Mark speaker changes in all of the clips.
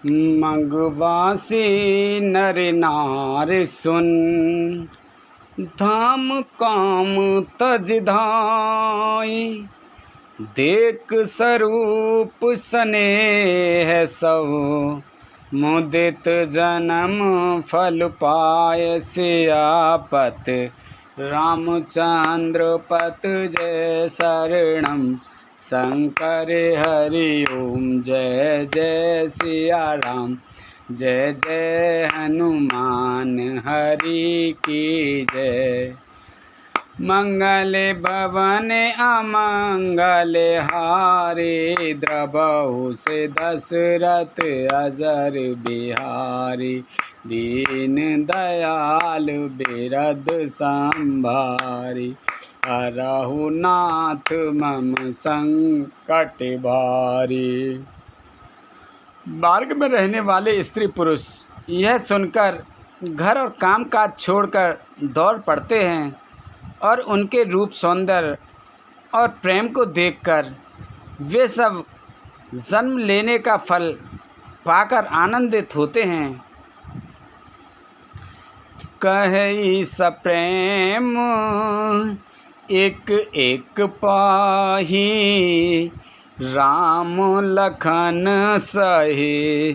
Speaker 1: मगवासी नर नार सुन, धाम काम तज धाई। देख स्वरूप स्नेह सब, मुदित जन्म फल पाय। सियापत रामचंद्र पत जय शरणम, शंकर हरि ओम। जय जय सिया राम, जय जय हनुमान हरि की जय। मंगल भवन अमंगल हारी, द्रवहु से दशरथ अजर बिहारी। दीन दयाल बिरद संभारी, हरहु नाथ मम संकट भारी। मार्ग में रहने वाले स्त्री पुरुष यह सुनकर घर और काम काज छोड़कर दौड़ पड़ते हैं और उनके रूप सौंदर्य और प्रेम को देखकर वे सब जन्म लेने का फल पाकर आनंदित होते हैं। कहि सप्रेम एक एक पाही, राम लखन सहे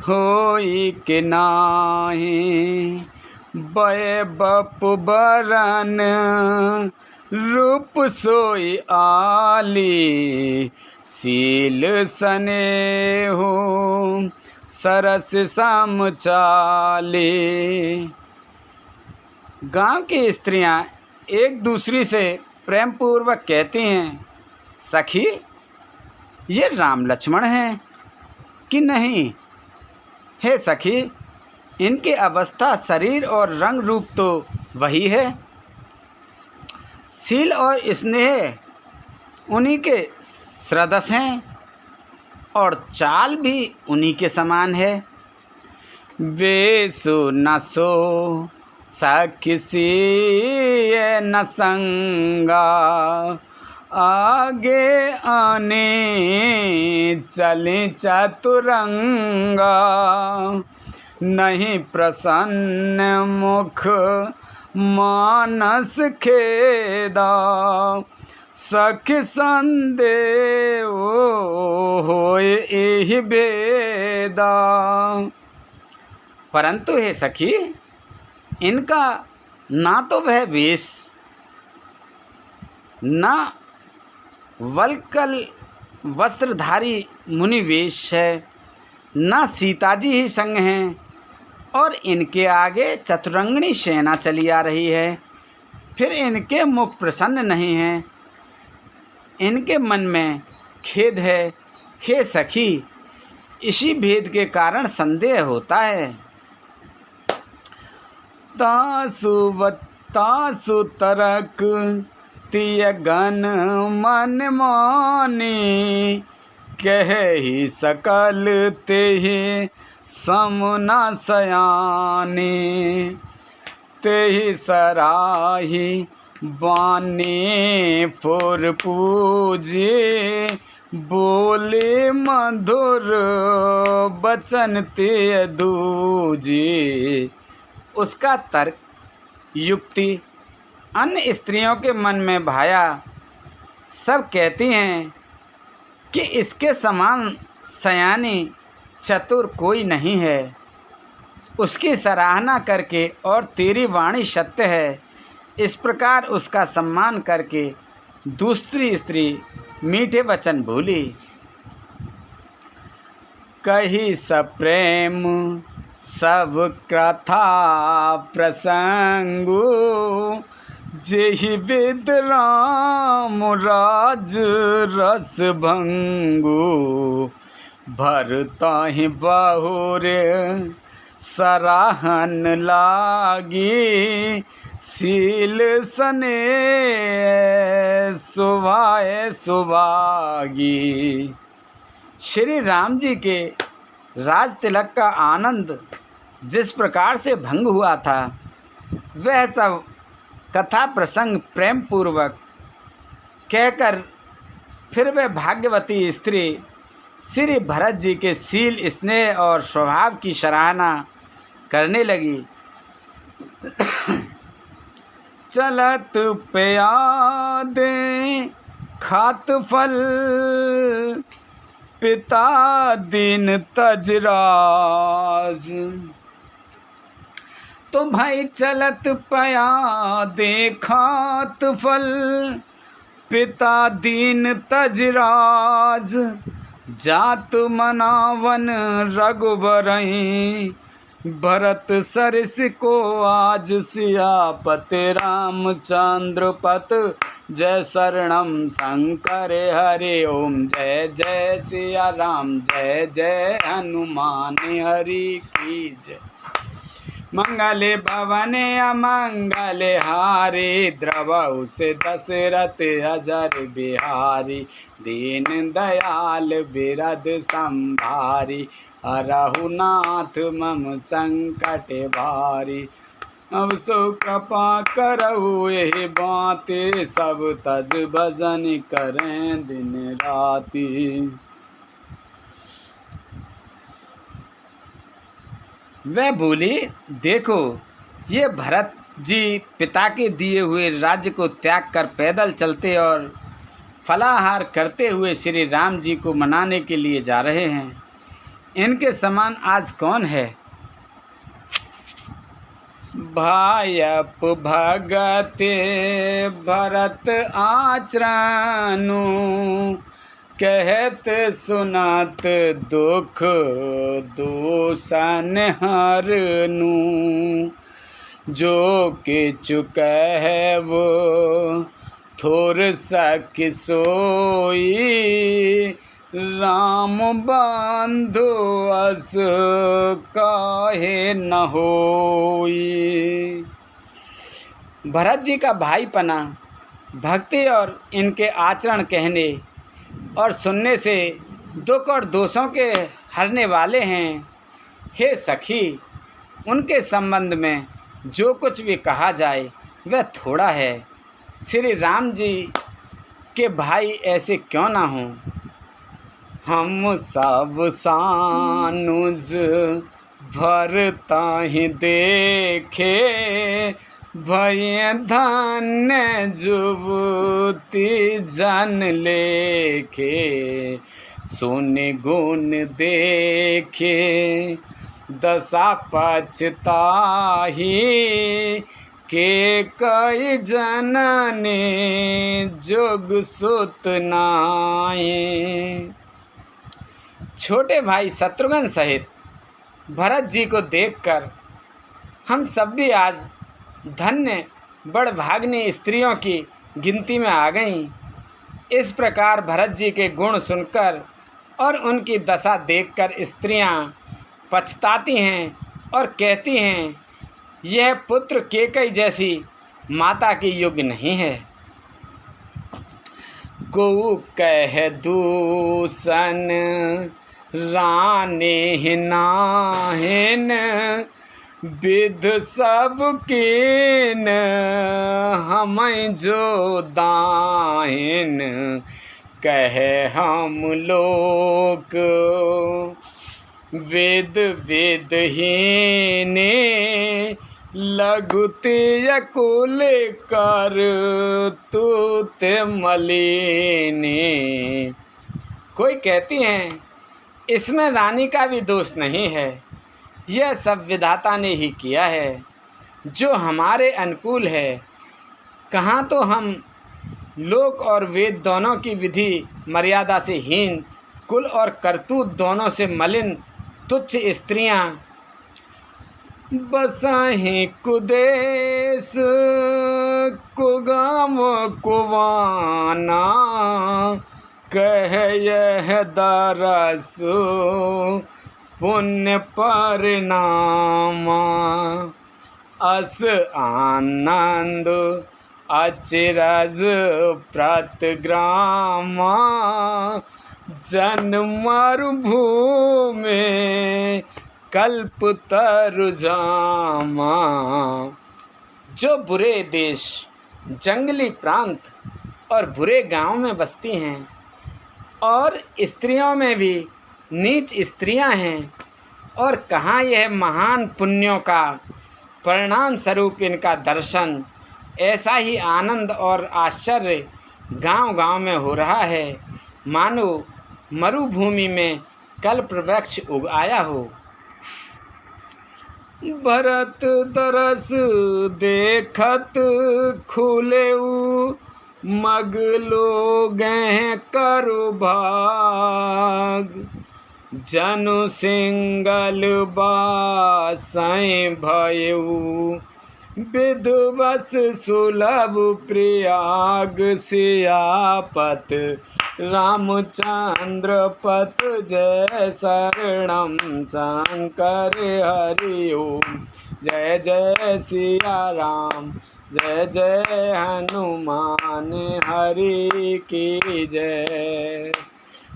Speaker 1: होई के नाहि। बय बपु बरन रूप सोई आली, शील स्नेहु सरस सम चाली। गांव की स्त्रियां एक दूसरी से प्रेम पूर्वक कहती हैं, सखी ये राम लक्ष्मण हैं कि नहीं? हे सखी, इनकी अवस्था शरीर और रंग रूप तो वही है, शील और स्नेह उन्हीं के सदृश हैं और चाल भी उन्हीं के समान है। वेसु न सो सखसी न संगा, आगे आने चले चतुरंगा। नहीं प्रसन्न मुख मानस खेदा, सखी संदेह होए एहि भेदा। परंतु हे सखी, इनका ना तो वह वेश, ना वल्कल वस्त्रधारी मुनि वेश है, ना सीताजी ही संग हैं और इनके आगे चतुरंगनी सेना चली आ रही है। फिर इनके मुख प्रसन्न नहीं हैं, इनके मन में खेद है। हे सखी, इसी भेद के कारण संदेह होता है। तासु तरक तिय गण मन मानी, कहि सकल तेहि समुना सयानी। तेहि सराही बानी फुर पूजे, बोले मधुर बचन ते दूजे। उसका तर्क युक्ति अन्य स्त्रियों के मन में भाया। सब कहती हैं कि इसके समान सयानी चतुर कोई नहीं है। उसकी सराहना करके और तेरी वाणी सत्य है, इस प्रकार उसका सम्मान करके दूसरी स्त्री मीठे वचन बोली। कही सप्रेम सब कथा प्रसंगु, जेहि विद राम राज रस भंगु। भरताहि बहुर सराहन लागी, शील स्नेह सुभाए सुभागी। श्री राम जी के राज तिलक का आनंद जिस प्रकार से भंग हुआ था, वह सब कथा प्रसंग प्रेम पूर्वक कहकर फिर वह भाग्यवती स्त्री श्री भरत जी के शील, स्नेह और स्वभाव की सराहना करने लगी। चलत प्यादे खात फल, पिता दीन तजराज। तो भाई चलत प्यादे खात फल, पिता दीन तजराज। जात मनावन रघुबरई, भरत सरिस को आज। सियापत रामचंद्र पत, जय शरणम शंकर हरि ओम। जय जय सिया राम, जय जय हनुमान हरि की जय। मंगले भवन अमंगले हारी, द्रवहु से दशरथ अजर बिहारी। दीन दयाल बिरद संभारी, हरहु नाथ मम संकट भारी। अब सो कृपा करहु यही बातें, सब तज भजन करें दिन राति। वह बोली, देखो ये भरत जी पिता के दिए हुए राज्य को त्याग कर पैदल चलते और फलाहार करते हुए श्री राम जी को मनाने के लिए जा रहे हैं। इनके समान आज कौन है? भायप भगते भरत आचरणु, कहत सुनत दुख दूषण हरनु। जो किछु कहे वो थोर सख सोई, राम बंधु अस काहे न होई। भरत जी का भाईपना, भक्ति और इनके आचरण कहने और सुनने से दुख और दोषों के हरने वाले हैं। हे सखी, उनके संबंध में जो कुछ भी कहा जाए वह थोड़ा है। श्री राम जी के भाई ऐसे क्यों ना हों? हम सब सानुज भरताहि देखे, भय धन्य जुबती जन लेखे। सुन गुण देखे दशा पछताही, के कई जननी जोग सुत नाई। छोटे भाई शत्रुघ्न सहित भरत जी को देखकर हम सब भी आज धन्य बड़भाग्नि स्त्रियों की गिनती में आ गईं। इस प्रकार भरत जी के गुण सुनकर और उनकी दशा देखकर स्त्रियां पछताती हैं और कहती हैं, यह पुत्र केकई जैसी माता के योग्य नहीं है। को कह दूषण रानी नाहिन, विध सब कीन हमें जो दाहिन। कहे हम लोग वेद वेदहीने, लघुते यकुल कर तूत मलिने। कोई कहती हैं इसमें रानी का भी दोष नहीं है, यह सब विधाता ने ही किया है जो हमारे अनुकूल है। कहाँ तो हम लोक और वेद दोनों की विधि मर्यादा से हीन, कुल और करतूत दोनों से मलिन तुच्छ स्त्रियां बसाहीं कुदेश कुगाम कुवाना। कह यह दरस पुण्य परिणामा, अस आनंद अचिरज प्रतिग्रामा। जन मरुभूमि कल्प तरुजामा। जो बुरे देश, जंगली प्रांत और बुरे गांव में बसती हैं और स्त्रियों में भी नीच स्त्रियां हैं, और कहाँ यह महान पुण्यों का परिणाम स्वरूप इनका दर्शन। ऐसा ही आनंद और आश्चर्य गांव-गांव में हो रहा है, मानो मरुभूमि में कल्प वृक्ष उग आया हो। भरत दरस देखत खुलेऊ, मग लोगें करु भाग। जनु सिंगल बासैं भयऊ, विधवस सुलभ प्रयाग। सियापत रामचंद्र पत जय शरणम शंकर हरि ओम। जय जय सिया राम, जय जय हनुमान हरि की जय।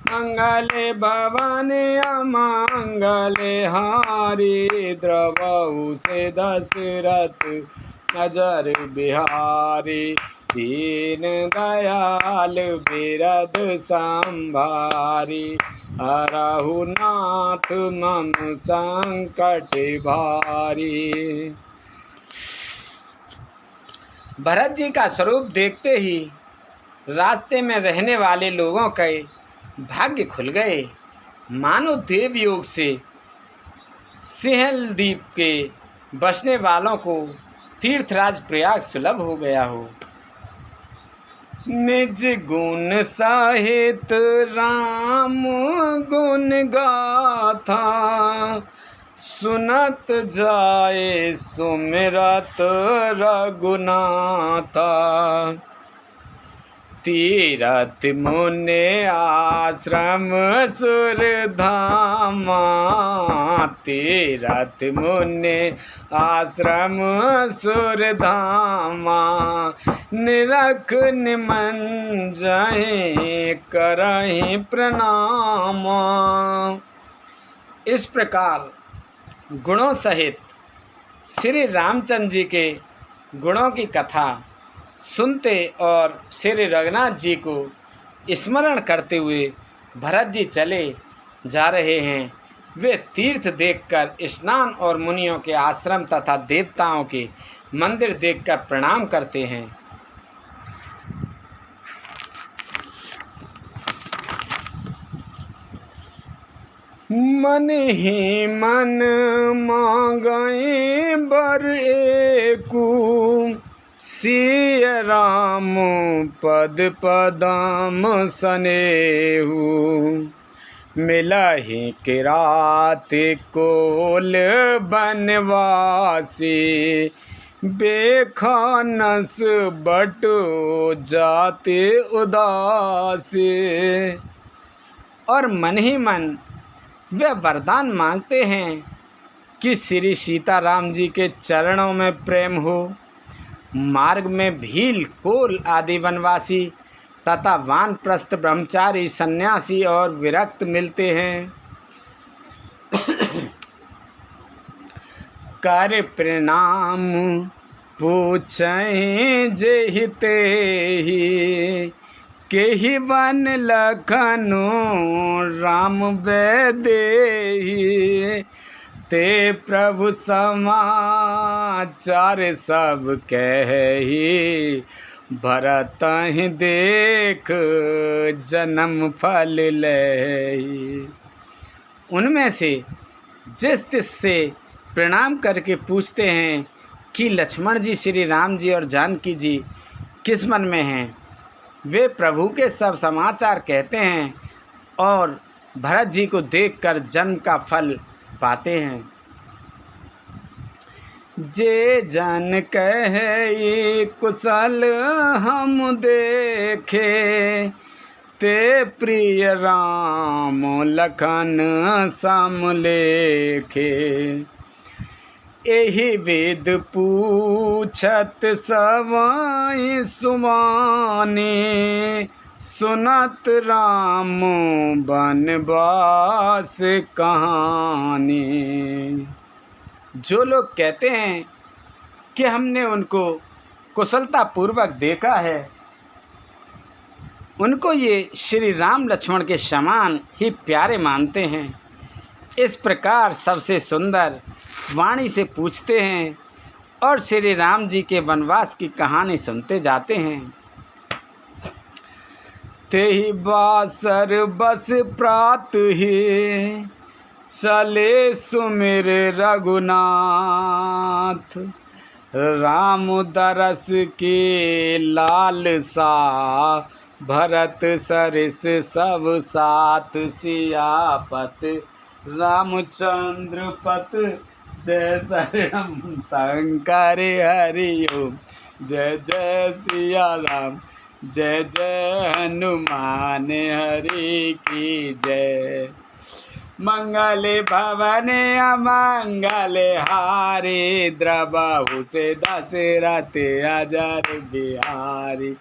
Speaker 1: मंगले भवन अमंगले हारी, द्रवहु से दशरथ नजर बिहारी। दीन दयाल बिरद संभारी, हरहु नाथ मम संकट भारी। भरत जी का स्वरूप देखते ही रास्ते में रहने वाले लोगों के भाग्य खुल गए, मानो देवयोग से सिंहल द्वीप के बसने वालों को तीर्थराज प्रयाग सुलभ हो गया हो। निज गुण सहित राम गुण गाथा, सुनत जाए सुमिरत रघुनाथा। तीरथ मुनि आश्रम सुरधामा, तीरथ मुनि आश्रम सुरधामा। निरख निमंजहि करहि प्रणामा। इस प्रकार गुणों सहित श्री रामचंद्र जी के गुणों की कथा सुनते और श्री रघुनाथ जी को स्मरण करते हुए भरत जी चले जा रहे हैं। वे तीर्थ देखकर, स्नान और मुनियों के आश्रम तथा देवताओं के मंदिर देखकर प्रणाम करते हैं। मन ही मन मांगई बर एकू, सिय राम पद पदम सनेहू। मिलहि किरात कोल बनवासी, बेखानस बटो जाते उदासी। और मन ही मन वे वरदान मांगते हैं कि श्री सीताराम जी के चरणों में प्रेम हो। मार्ग में भील, कोल आदि वनवासी तथा वानप्रस्थ ब्रह्मचारी, सन्यासी और विरक्त मिलते हैं। कर प्रणाम पूछें जेहिते ही, केहि वन लखनऊ राम वैदेही। ते प्रभु समाचार सब कहि, भरतहि देख जन्म फल लहि। उनमें से जिस तिस से प्रणाम करके पूछते हैं कि लक्ष्मण जी, श्री राम जी और जानकी जी किस मन में हैं, वे प्रभु के सब समाचार कहते हैं और भरत जी को देखकर जन्म का फल पाते हैं। जे जन कहे कुशल हम देखे, ते प्रिय राम लखन सम लेखे। एहि वेद पूछत सवाई सुमानी, सुनत राम बनवास कहानी। जो लोग कहते हैं कि हमने उनको कुशलता पूर्वक देखा है, उनको ये श्री राम लक्ष्मण के समान ही प्यारे मानते हैं। इस प्रकार सबसे सुंदर वाणी से पूछते हैं और श्री राम जी के वनवास की कहानी सुनते जाते हैं। तेहि बासर बस प्रात ही चले सुमिर रघुनाथ, राम दरस के लालसा भरत सरिस सब साथ, सियापत रामचंद्र पत जय शरणम शंकर हरि ओम, जय जय सिया राम जय जय हनुमान हरि की जय। मंगल भवन अमंगल हारी, द्रबहु से दशरथ अजर बिहारी,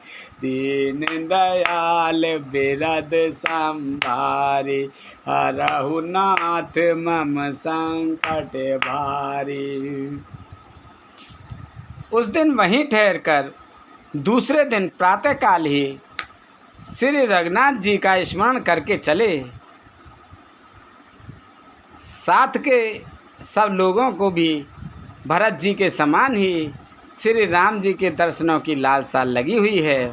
Speaker 1: दीन दयाल बिरद संभारी, हरहु नाथ मम संकट भारी। उस दिन वहीं ठहरकर दूसरे दिन प्रातःकाल ही श्री रघुनाथ जी का स्मरण करके चले। साथ के सब लोगों को भी भरत जी के समान ही श्री राम जी के दर्शनों की लालसा लगी हुई है।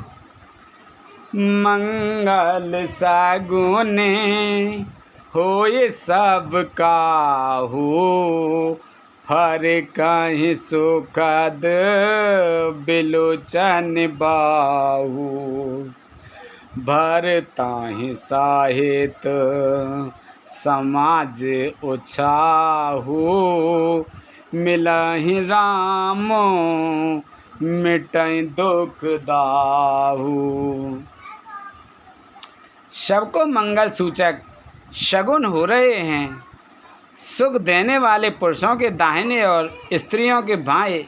Speaker 1: मंगल सगुने होए सब काहू, फर कहीं सुखद बिलोचन बाहू, भरताहि साहित समाज उछाहू, मिलहि राम मिटै दुख दाहू। सबको मंगल सूचक शगुन हो रहे हैं। सुख देने वाले पुरुषों के दाहिने और स्त्रियों के बाएं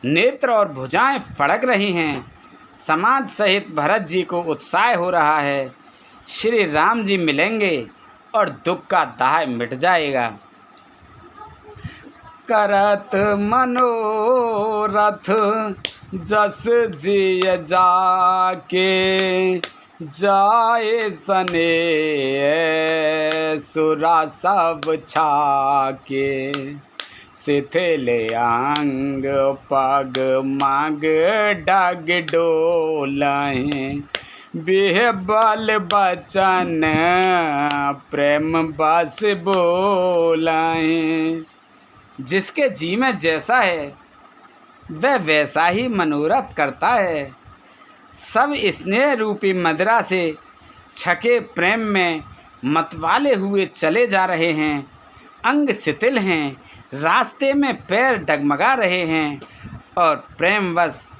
Speaker 1: नेत्र और भुजाएं फड़क रही हैं। समाज सहित भरत जी को उत्साह हो रहा है। श्री राम जी मिलेंगे और दुख का दाह मिट जाएगा। करत मनोरथ जस जिय जाके, जाए सने सुरा सब छाके, शिथिल अंग पग मग डग डोलहीं, बिहबल बचन प्रेम बस बोलहीं। जिसके जी में जैसा है वह वैसा ही मनोरथ करता है। सब स्नेह रूपी मदिरा से छके प्रेम में मतवाले हुए चले जा रहे हैं। अंग शिथिल हैं, रास्ते में पैर डगमगा रहे हैं और प्रेमवश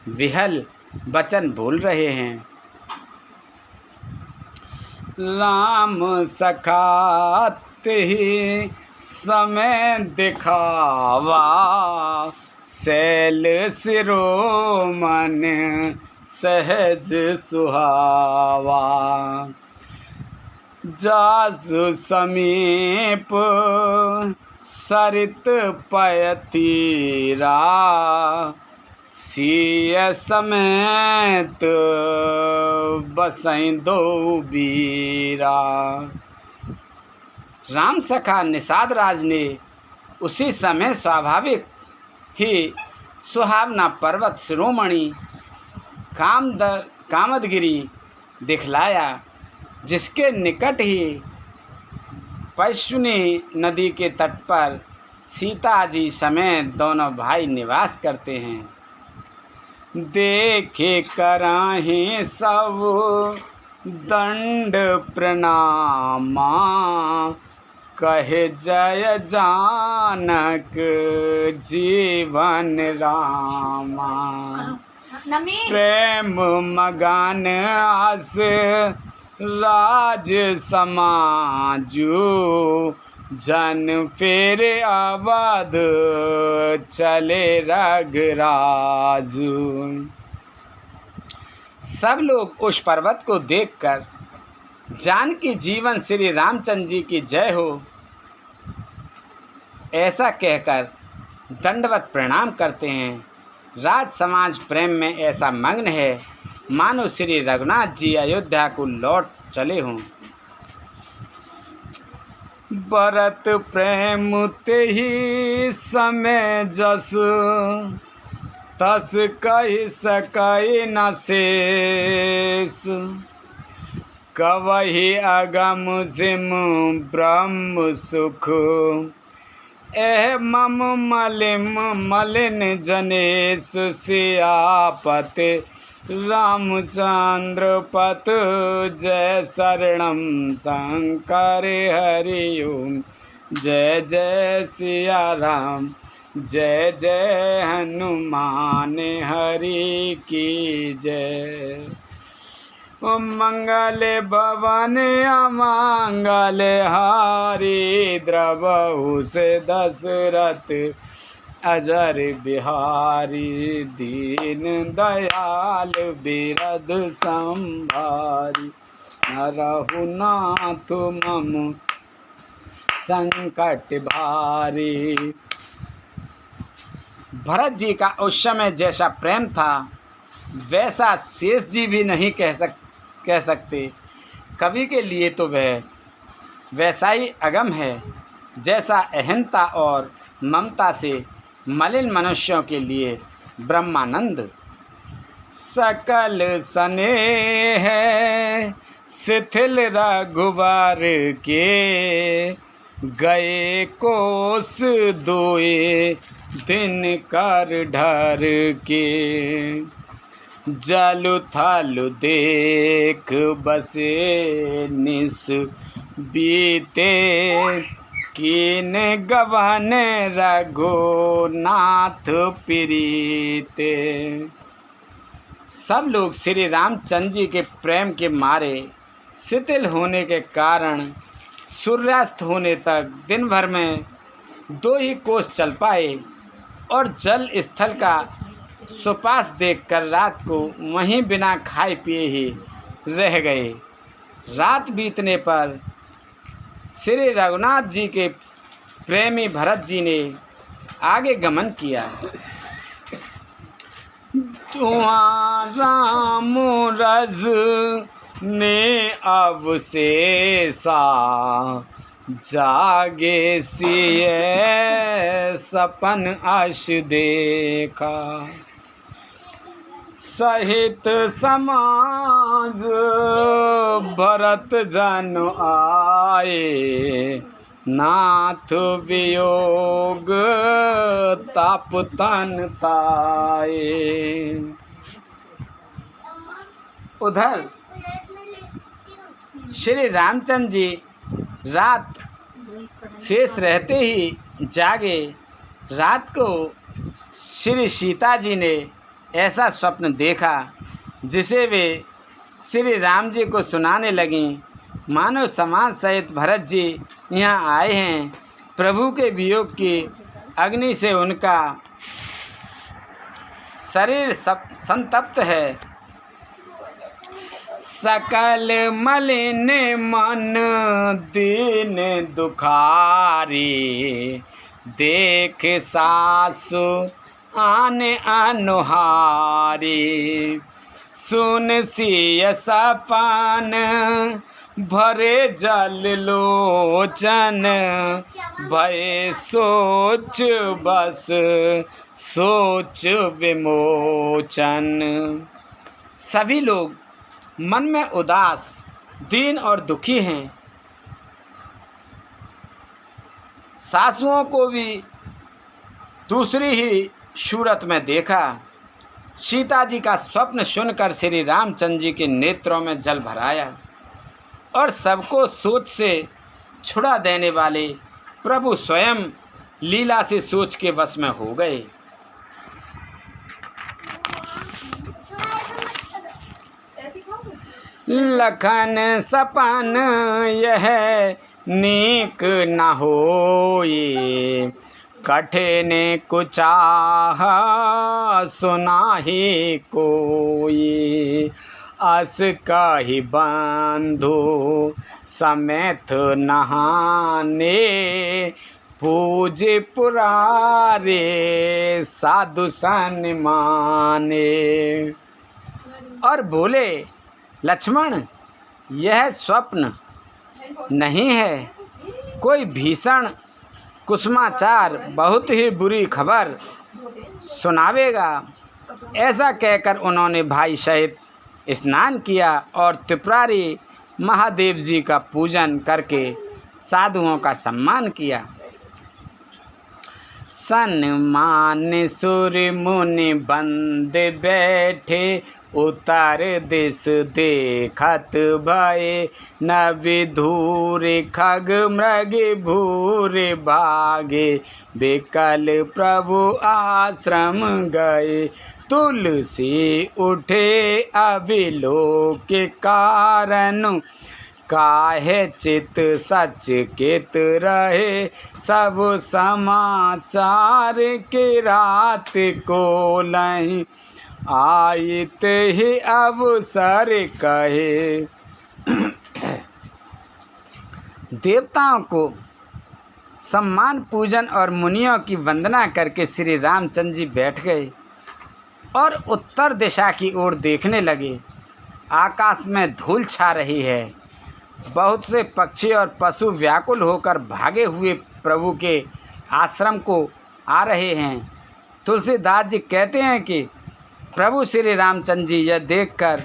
Speaker 1: विहल वचन बोल रहे हैं। राम सखात ही समय दिखावा, शैल शिरोमन सहज सुहावा, जासु समीप सरित पयतीरा, सिय समेत बसई दो बीरा। राम सखा निषाद राज ने उसी समय स्वाभाविक ही सुहावना पर्वत शिरोमणि कामदगिरी दिखलाया, जिसके निकट ही पैशुनी नदी के तट पर सीता जी समेत दोनों भाई निवास करते हैं। देखे कराही सब दंड प्रणामा, कहे जय जानक जीवन रामा। प्रेम मगन आस राज समाजू, जन फिर अवध चले रघुराजू। सब लोग उस पर्वत को देखकर जानकी जीवन श्री रामचंद्र जी की जय हो ऐसा कहकर दंडवत प्रणाम करते हैं। राज समाज प्रेम में ऐसा मग्न है मानो श्री रघुनाथ जी अयोध्या को लौट चले हों। बरत प्रेम ते ही समय जस, तस कहि सकै न शेष। कवहि अगम सिम ब्रह्म सुख, एह मम मलिन जनेश। सियापति रामचंद्र पत, जय शरणम शंकर हरि ओम। जय जय सिया राम, जय जय हनुमान हरि की जय। मंगल भवन अमंगल हारी, द्रवहु से दशरथ अजर बिहारी। दीन दयाल बिरद संभारी, नरहु नाथ मम संकट भारी। भरत जी का उस समय जैसा प्रेम था वैसा शेष जी भी नहीं कह सकते। कवि के लिए तो वह वैसा ही अगम है जैसा अहंता और ममता से मलिन मनुष्यों के लिए ब्रह्मानंद। सकल स्नेह शिथिल रघुवर के, गए कोस दोए दिन कर ढर के। जलु थलु देख बसे निस बीते, कीन गवन रघुनाथ प्रीते। सब लोग श्री रामचंद्र जी के प्रेम के मारे शिथिल होने के कारण सूर्यास्त होने तक दिन भर में 2 ही कोस चल पाए और जल स्थल का सुपास देखकर रात को वहीं बिना खाए पिए ही रह गए। रात बीतने पर श्री रघुनाथ जी के प्रेमी भरत जी ने आगे गमन किया। राम रज ने अवशेषा, जागे सिए सपन अश देखा। सहित समाज भरत जन आए, नाथ वियोग ताप तन ताए। उधर श्री रामचंद्र जी रात शेष रहते ही जागे। रात को श्री सीता जी ने ऐसा स्वप्न देखा जिसे वे श्री राम जी को सुनाने लगीं। मानो समाज सहित भरत जी यहाँ आए हैं। प्रभु के वियोग की अग्नि से उनका शरीर संतप्त है। सकल मलिन मन दीन दुखारी, देख सासु आन अनुहारी। सुन सिय सपन भरे जल लोचन, भय सोच बस सोच विमोचन। सभी लोग मन में उदास, दीन और दुखी हैं। सासुओं को भी दूसरी ही सूरत में देखा। सीता जी का स्वप्न सुनकर श्री रामचंद्र जी के नेत्रों में जल भर आया और सबको सोच से छुड़ा देने वाले प्रभु स्वयं लीला से सोच के वश में हो गए। लखन सपन यह नीक न होई, कठिन कुचाह सुनाहि कोई। अस कहि बंधु समेत नहाने, पूज पुरारे साधु सन माने। और बोले, लक्ष्मण, यह स्वप्न नहीं है, कोई भीषण कुसुमाचार बहुत ही बुरी खबर सुनावेगा। ऐसा कहकर उन्होंने भाई सहित स्नान किया और त्रिपुरारी महादेव जी का पूजन करके साधुओं का सम्मान किया। सन्मान सुर मुनि बंद बैठे, उतार दिस देखत भये, न विधूर खग मृग भूर भागे, बिकल प्रभु आश्रम गए। तुलसी उठे अविलोक कारण, काहे चित सचकित रहे, सब समाचार के रात को लहीं, आयत ही अवसर कहे। देवताओं को सम्मान पूजन और मुनियों की वंदना करके श्री रामचंद्र जी बैठ गए और उत्तर दिशा की ओर देखने लगे। आकाश में धूल छा रही है। बहुत से पक्षी और पशु व्याकुल होकर भागे हुए प्रभु के आश्रम को आ रहे हैं। तुलसीदास जी कहते हैं कि प्रभु श्री रामचंद्र जी यह देखकर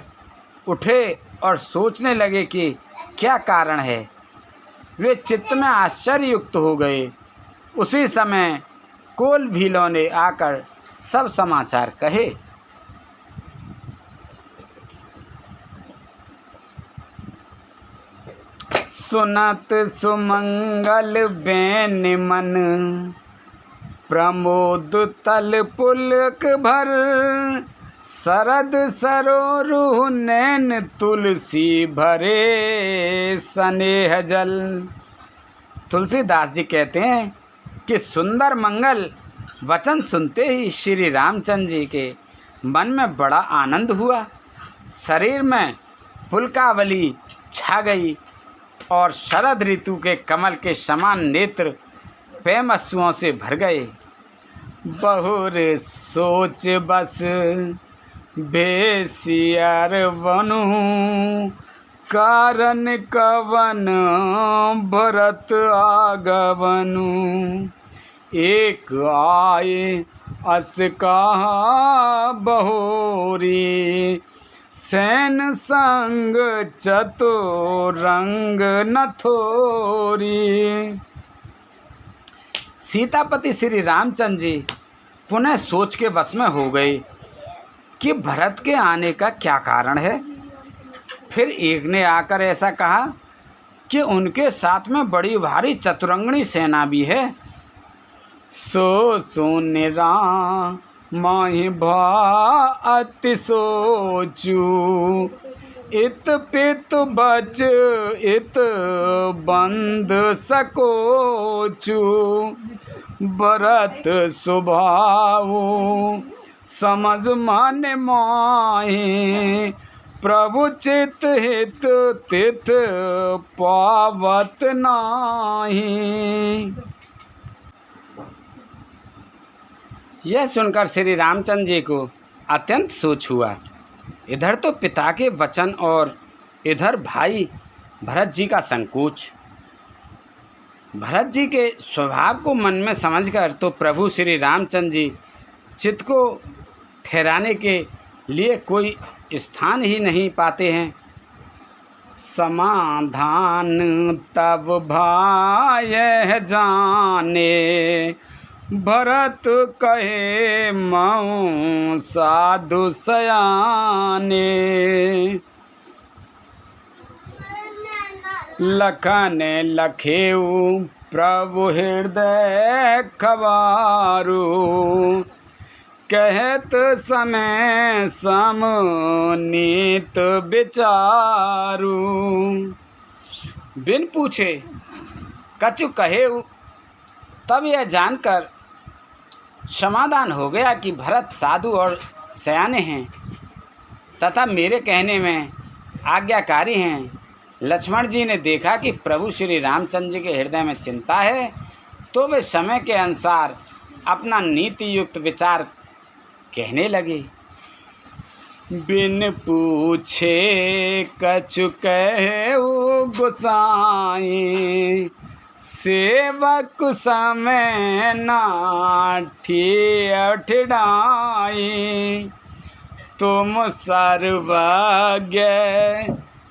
Speaker 1: उठे और सोचने लगे कि क्या कारण है। वे चित्त में आश्चर्ययुक्त हो गए। उसी समय कोल भीलों ने आकर सब समाचार कहे। सुनत सुमंगल बैन मन, प्रमोद तल पुलक भर, शरद सरोरुह नैन तुलसी भरे स्नेह जल। तुलसीदास जी कहते हैं कि सुंदर मंगल वचन सुनते ही श्री रामचंद्र जी के मन में बड़ा आनंद हुआ। शरीर में पुलकावली छा गई और शरद ऋतु के कमल के समान नेत्र प्रेमअश्रुओं से भर गए। बहुर सोच बस बेसियर बनू, कारण कवन भरत आगवनु। एक आए अस कहा बहोरी, सैन संग चतुरंग नथोरी। सीतापति श्री रामचंद्र जी पुनः सोच के वश में हो गए कि भरत के आने का क्या कारण है। फिर एक ने आकर ऐसा कहा कि उनके साथ में बड़ी भारी चतुरंगणी सेना भी है। सो सुन माहि भा अति सोचू, इत पित बच इत बंद सकोचू। भरत स्वभाव समझ मन माहि, प्रभु चित हित तिथ पावत नाही। यह सुनकर श्री रामचंद्र जी को अत्यंत सोच हुआ। इधर तो पिता के वचन और इधर भाई भरत जी का संकोच। भरत जी के स्वभाव को मन में समझकर तो प्रभु श्री रामचंद्र जी चित्त को ठहराने के लिए कोई स्थान ही नहीं पाते हैं। समाधान तब भाय जाने, भरत कहे मऊ साधु सयाने। लखन लखेऊ प्रभु हृदय खबारू, कहत समय सम नीत विचारू। बिन पूछे कछु कहेऊ। तब यह जानकर समाधान हो गया कि भरत साधु और सयाने हैं तथा मेरे कहने में आज्ञाकारी हैं। लक्ष्मण जी ने देखा कि प्रभु श्री रामचंद्र जी के हृदय में चिंता है, तो वे समय के अनुसार अपना नीति युक्त विचार कहने लगे। बिन पूछे कछु कहु गोसाई, सेवक समय नाठी ठिड़ाई। तुम सर्वज्ञ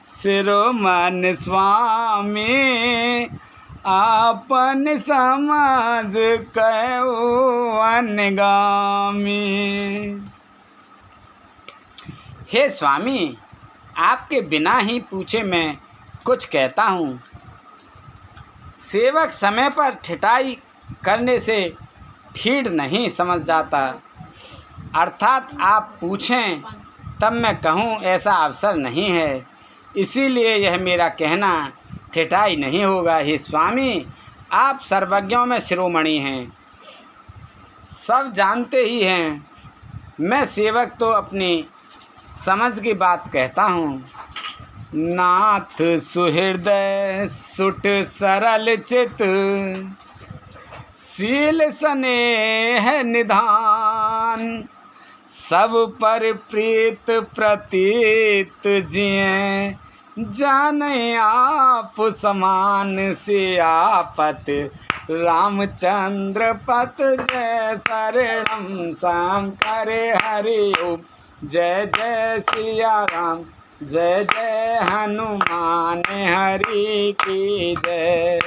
Speaker 1: शिरोमणि स्वामी, आपन समझ कहु अनगामी। हे स्वामी, आपके बिना ही पूछे मैं कुछ कहता हूँ। सेवक समय पर ठिठाई करने से ठीक नहीं समझ जाता, अर्थात आप पूछें तब मैं कहूँ ऐसा अवसर नहीं है, इसीलिए यह मेरा कहना ठिठाई नहीं होगा। हे स्वामी, आप सर्वज्ञों में शिरोमणि हैं, सब जानते ही हैं। मैं सेवक तो अपनी समझ की बात कहता हूँ। नाथ सुहृदय सुट सरल चित, शील स्नेह निधान, सब पर प्रीत प्रतीत जिए, जाने आप समान से आपत, रामचंद्र पत जय शरणम शंकर हरि ओम। जय जय सिया राम, जय जय हनुमान हरि की जय।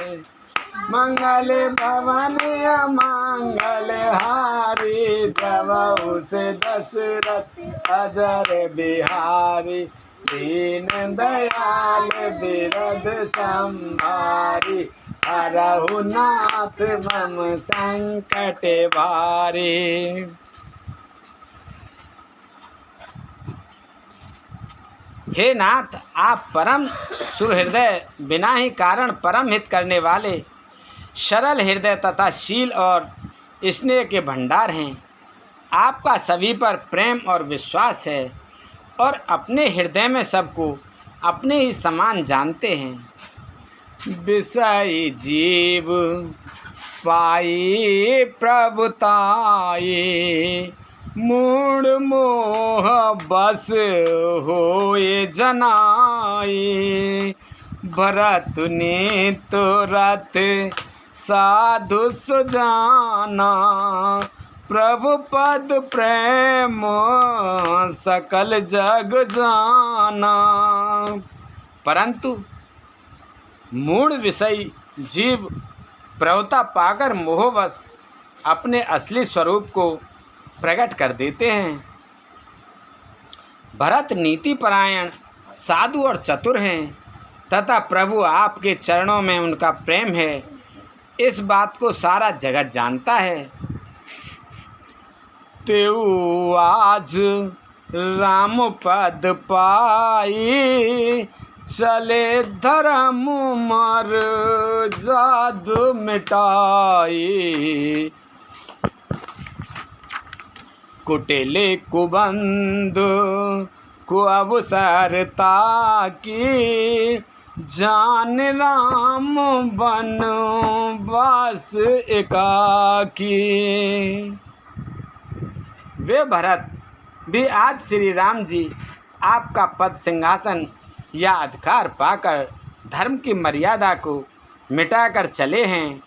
Speaker 1: मंगल भवन मंगल हारी, जब से दशरथ अजर बिहारी, दीन दयाल बिरद संभारी, हरहु नाथ मम संकट भारी। हे नाथ, आप परम सुहृदय, बिना ही कारण परम हित करने वाले, सरल हृदय तथा शील और स्नेह के भंडार हैं। आपका सभी पर प्रेम और विश्वास है और अपने हृदय में सबको अपने ही समान जानते हैं। विषय जीव पाई प्रभुताई, मूढ़ मोह बस होए जनाई, भरत ने तो रथ साधु सुजाना, प्रभु पद प्रेम सकल जग जाना। परंतु मूढ़ विषयी जीव प्रभुता पाकर मोहवश अपने असली स्वरूप को प्रकट कर देते हैं। भरत नीति परायण साधु और चतुर हैं तथा प्रभु आपके चरणों में उनका प्रेम है, इस बात को सारा जगत जानता है। तेऊ आज राम पद पाई, चले धर्म मर जादू मिटाई, कुटिले कुबंध को अवसर ताकी, जान राम बन वास एकाकी। वे भरत भी आज श्री राम जी आपका पद सिंहासन या अधिकार पाकर धर्म की मर्यादा को मिटाकर चले हैं।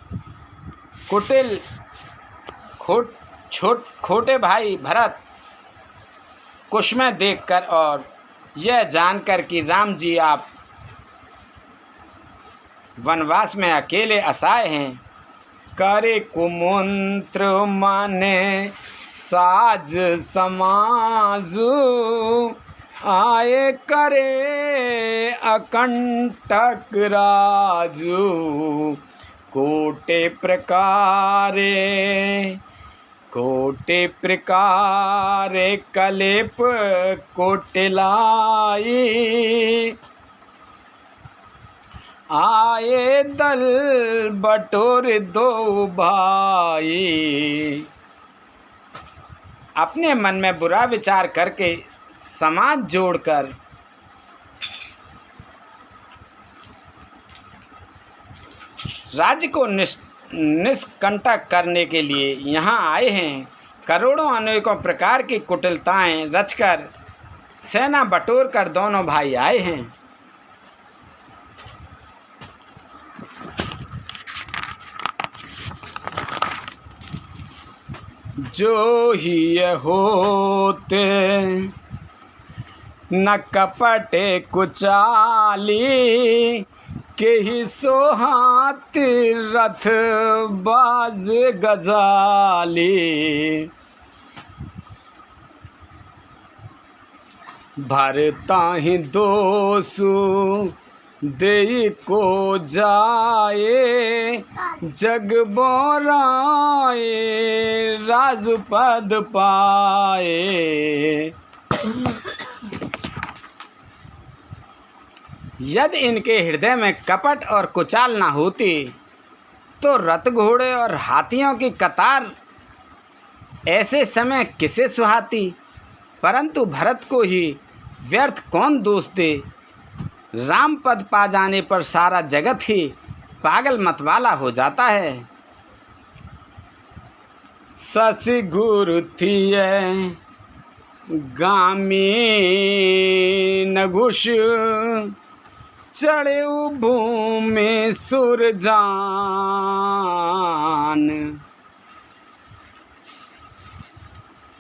Speaker 1: कुटिल छोटे भाई भरत कुशमय देखकर और यह जानकर कि राम जी आप वनवास में अकेले असहाय हैं, करे कुमंत्र माने साज समाजू, आए करे अकंटक राजू, कोटे प्रकारे कलेप कोटिलाई, आए दल बटोर दो भाई। अपने मन में बुरा विचार करके समाज जोड़कर राज्य को निष्कंटक करने के लिए यहाँ आए हैं। करोड़ों अनेकों प्रकार की कुटिलताएं रचकर सेना बटोर कर दोनों भाई आए हैं। जो ही होते न कपटे कुचाली, के ही सोहात रथ बाज गजाली। भरता ही दोसु दे को जाए, जग बोराए राजपद पाए। यदि इनके हृदय में कपट और कुचाल ना होती तो रथ घोड़े और हाथियों की कतार ऐसे समय किसे सुहाती। परंतु भरत को ही व्यर्थ कौन दोष दे। राम पद पा जाने पर सारा जगत ही पागल मतवाला हो जाता है। ससि गुरु थिए गामी न घुष, चढ़े भूमि सुर जान।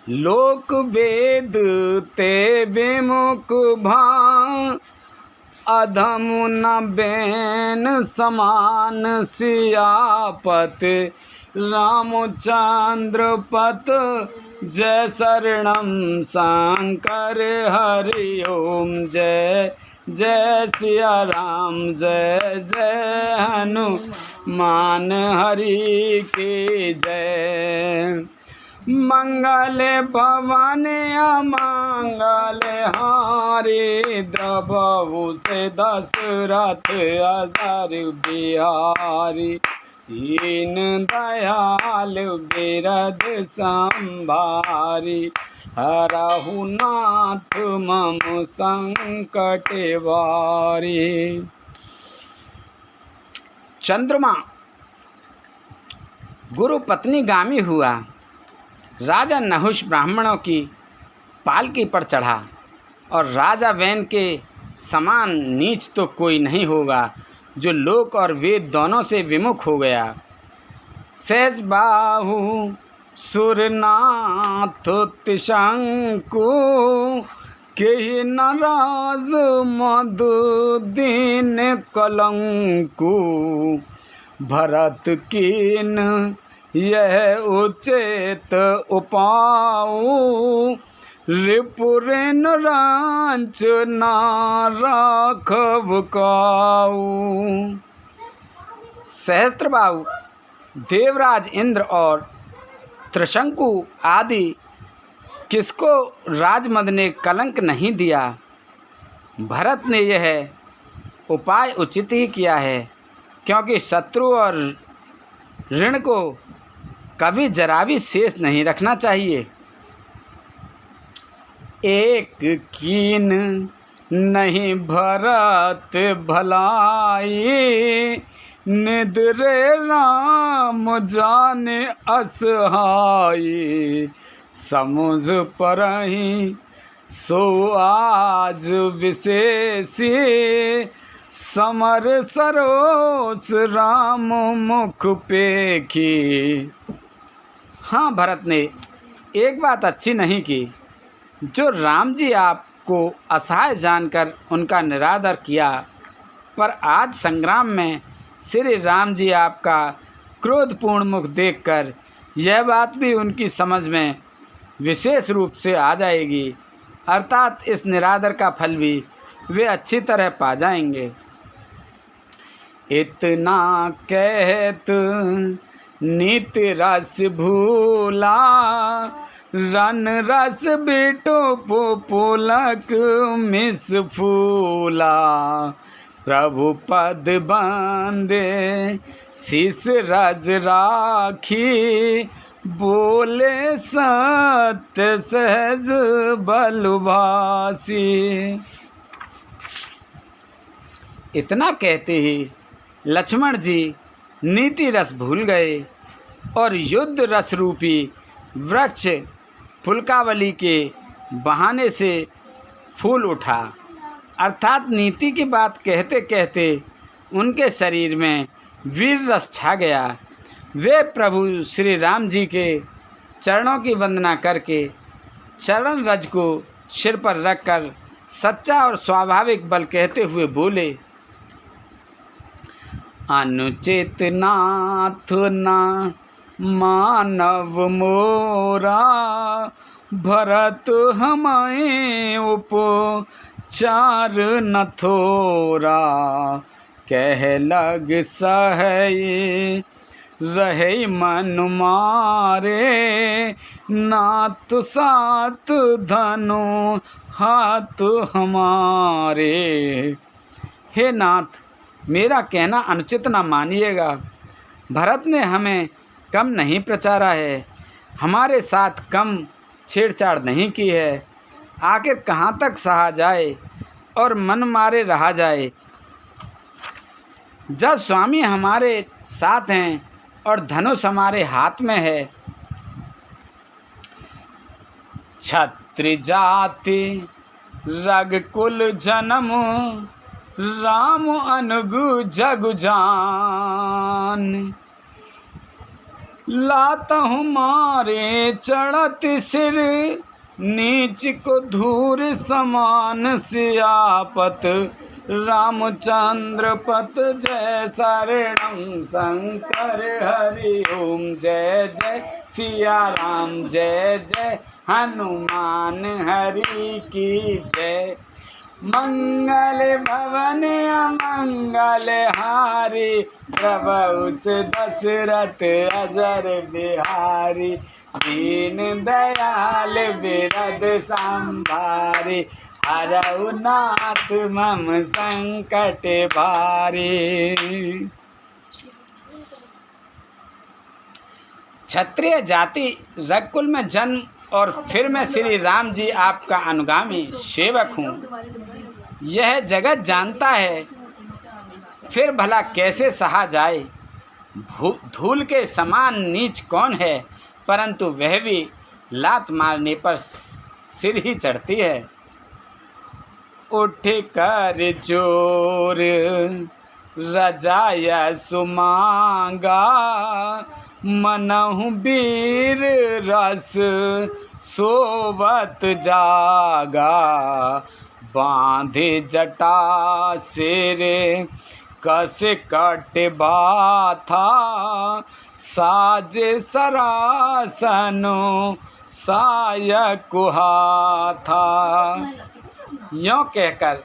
Speaker 1: लोक वेद ते विमुख भां, अधम न बैन समान। सियापत रामचंद्र पत, जय शरणम शंकर हरि ओम। जय जय सिया राम, जय जय हनुमान हरि के जय। मंगल भवन अमंगल हारे, द्रवहु से दशरथ अजर बिहारी। दीन दयाल बिरद संभारी, हरहु नाथ मम संकट वारी। चंद्रमा गुरु पत्नी गामी हुआ। राजा नहुष ब्राह्मणों की पालकी पर चढ़ा, और राजा वैन के समान नीच तो कोई नहीं होगा जो लोक और वेद दोनों से विमुख हो गया। सहज बाहु सुरनाथ तिशंकु, के नाराज मधु दीन कलंकु। भरत कीन यह उचित उपाऊ, रिपुरेन रांच ना राखव काऊ। सहस्त्रबाहु देवराज इंद्र और त्रिशंकु आदि किसको राजमद ने कलंक नहीं दिया। भरत ने यह उपाय उचित ही किया है, क्योंकि शत्रु और ऋण को कभी जरा भी शेष नहीं रखना चाहिए। एक कीन नहीं भरत भलाई, निद्रे राम जाने असहाई। समुझ परहि सो आज विशेषी, समर सरोस राम मुख पेखी। हाँ, भरत ने एक बात अच्छी नहीं की। जो राम जी आपको असहाय जानकर उनका निरादर किया, पर आज संग्राम में श्री राम जी आपका क्रोधपूर्ण मुख देखकर यह बात भी उनकी समझ में विशेष रूप से आ जाएगी, अर्थात इस निरादर का फल भी वे अच्छी तरह पा जाएंगे। इतना कहत नीति रस भूला, रन रस बेटो पुलक मिस फूला। प्रभु पद बांधे शीस रज राखी, बोले सत्य सहज बलभासी। इतना कहते ही लक्ष्मण जी नीति रस भूल गए और युद्ध रस रूपी वृक्ष फुलकावली के बहाने से फूल उठा। अर्थात नीति की बात कहते कहते उनके शरीर में वीर रस छा गया। वे प्रभु श्री राम जी के चरणों की वंदना करके चरण रज को सिर पर रखकर सच्चा और स्वाभाविक बल कहते हुए बोले, अनुचित नाथ ना मानव मोरा, भरत हमारे उपचार न थोरा, कह लग सहे रहे मन मारे, नाथ साथ धनु हाथ हमारे। हे नाथ, मेरा कहना अनुचित न मानिएगा। भरत ने हमें कम नहीं प्रचारा है, हमारे साथ कम छेड़छाड़ नहीं की है। आखिर कहाँ तक सहा जाए और मन मारे रहा जाए। जब स्वामी हमारे साथ हैं और धनुष हमारे हाथ में है। क्षत्रिय जाति रघुकुल जन्म, राम अनुगु जग जान, लाता हूँ मारे चढ़त सिर, नीच को धूर समान सियापत, रामचंद्र पत जय शरणम शंकर हरि ओम, जय जय सिया राम, जय जय हनुमान हरि की जय। मंगल भवन अमंगल हारी, प्रभु दशरथ अजर बिहारी, दीन दयाल बिरद संभारी, हरऊ नाथ मम संकट भारी। क्षत्रिय जाति रघुकुल में जन्म और फिर मैं श्री राम जी आपका अनुगामी सेवक हूँ, यह जगत जानता है। फिर भला कैसे सहा जाए। धूल के समान नीच कौन है, परंतु वह भी लात मारने पर सिर ही चढ़ती है। उठ कर जोर रजाया सुमांगा, मनहु वीर रस सोवत जागा, बांधे जटा सिर कस कट बाथा, साज सरासनो सायक हाथा। यों कहकर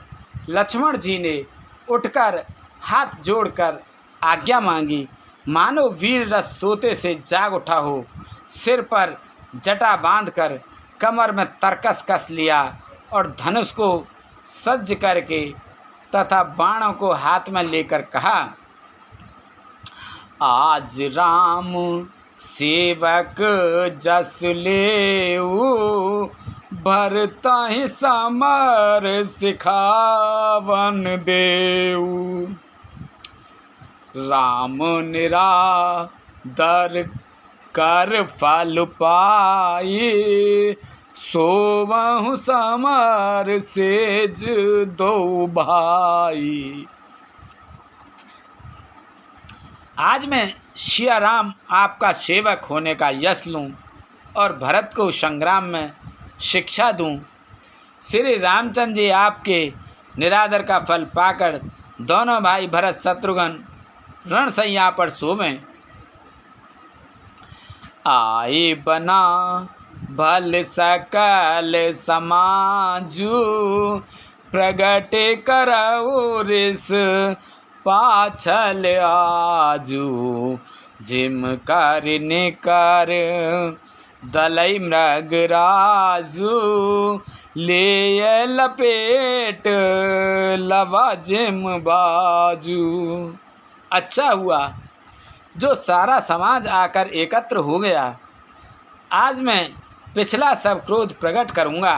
Speaker 1: लक्ष्मण जी ने उठकर हाथ जोड़कर आज्ञा मांगी, मानो वीर रस सोते से जाग उठा हो। सिर पर जटा बांधकर कमर में तरकस कस लिया और धनुष को सज्ज करके तथा बाणों को हाथ में लेकर कहा, आज राम सेवक जस लेऊ, भरता ही समर सिखावन देऊ। राम निरादर कर फल पाई, सोवहु समर सेज दो भाई। आज मैं सिया राम आपका सेवक होने का यश लूँ और भरत को संग्राम में शिक्षा दूँ। श्री रामचंद्र जी आपके निरादर का फल पाकर दोनों भाई भरत शत्रुघ्न रणसैया पर सोवें। आई बना भल सकल समाजू, प्रगट करऊ रिस पाछल आजू, जिम कर निकर दलई मृग राजू, ले लपेट लवा जिम बाजू। अच्छा हुआ जो सारा समाज आकर एकत्र हो गया। आज मैं पिछला सब क्रोध प्रकट करूँगा।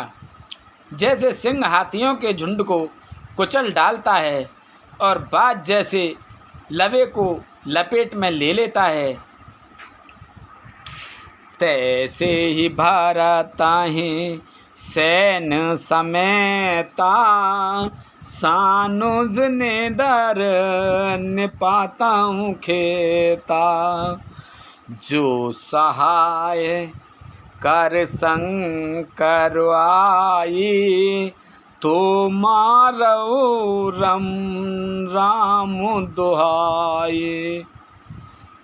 Speaker 1: जैसे सिंह हाथियों के झुंड को कुचल डालता है और बाज जैसे लवे को लपेट में ले लेता है, तैसे ही भारताहि सैन समेता सानुज नेदर निपाताऊं खेता। जो सहाय कर संकर आई तो मारऊ राम दुहाई।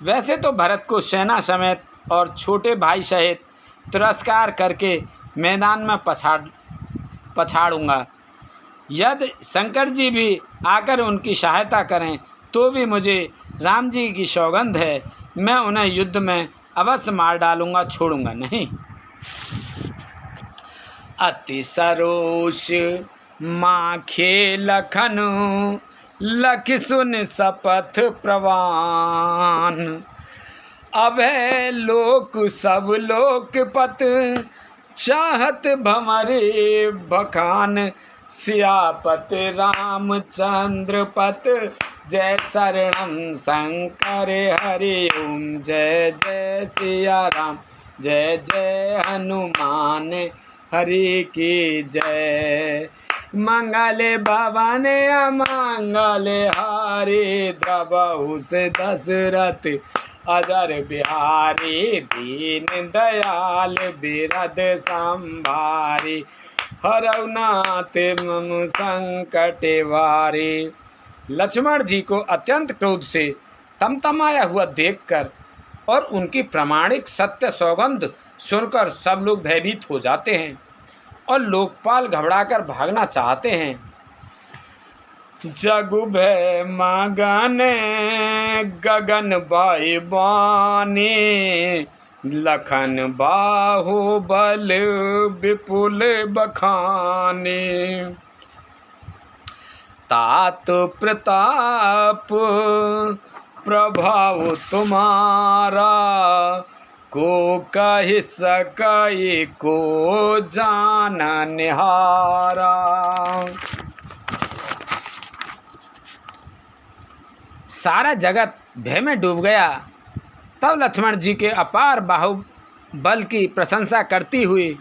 Speaker 1: वैसे तो भरत को सेना समेत और छोटे भाई सहित तिरस्कार करके मैदान में पछाड़ूंगा। यदि शंकर जी भी आकर उनकी सहायता करें तो भी मुझे राम जी की सौगंध है, मैं उन्हें युद्ध में अवश्य मार डालूंगा, छोड़ूंगा नहीं। अति सरोष माखे लखन लख सुन सपथ प्रवान। अभय लोक सब लोकपत चाहत भमरे बखान। सियापत रामचंद्र पत जय शरणम शंकर हरि ओम। जय जय सिया राम जय जय हनुमान हरि की जय। मंगल भवन अमंगल हारी द्रवहु से दशरथ अजर बिहारी। दीन दयाल बिरद संभारी हरऊ नाथ मम संकट वारी। लक्ष्मण जी को अत्यंत क्रोध से तमतमाया हुआ देखकर और उनकी प्रामाणिक सत्य सौगंध सुनकर सब लोग भयभीत हो जाते हैं और लोकपाल घबराकर भागना चाहते हैं। जगु भय मगन गगन बाई बानी। लखन बाहुबल विपुल बखाने। तात प्रताप प्रभाव तुम्हारा को कह सकै को जान निहारा। सारा जगत भय में डूब गया। तब लक्ष्मण जी के अपार बाहुबल की प्रशंसा करती हुई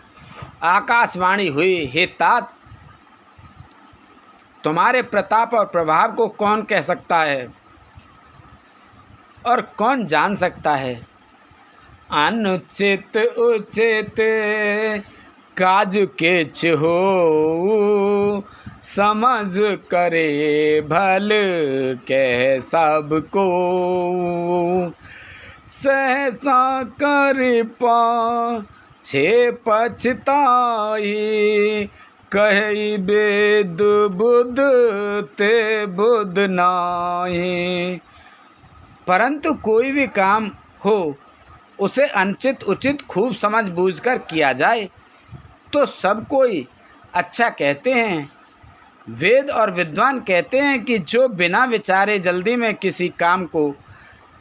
Speaker 1: आकाशवाणी हुई, हे तात, तुम्हारे प्रताप और प्रभाव को कौन कह सकता है और कौन जान सकता है। अनुचित उचित काज केच हो समझ करे भल कह सबको। सहसा कर पाछे पछताई कहि वेद बुध ते बुध नाहि। परंतु कोई भी काम हो उसे अनुचित उचित खूब समझ बूझकर किया जाए तो सब कोई अच्छा कहते हैं। वेद और विद्वान कहते हैं कि जो बिना विचारे जल्दी में किसी काम को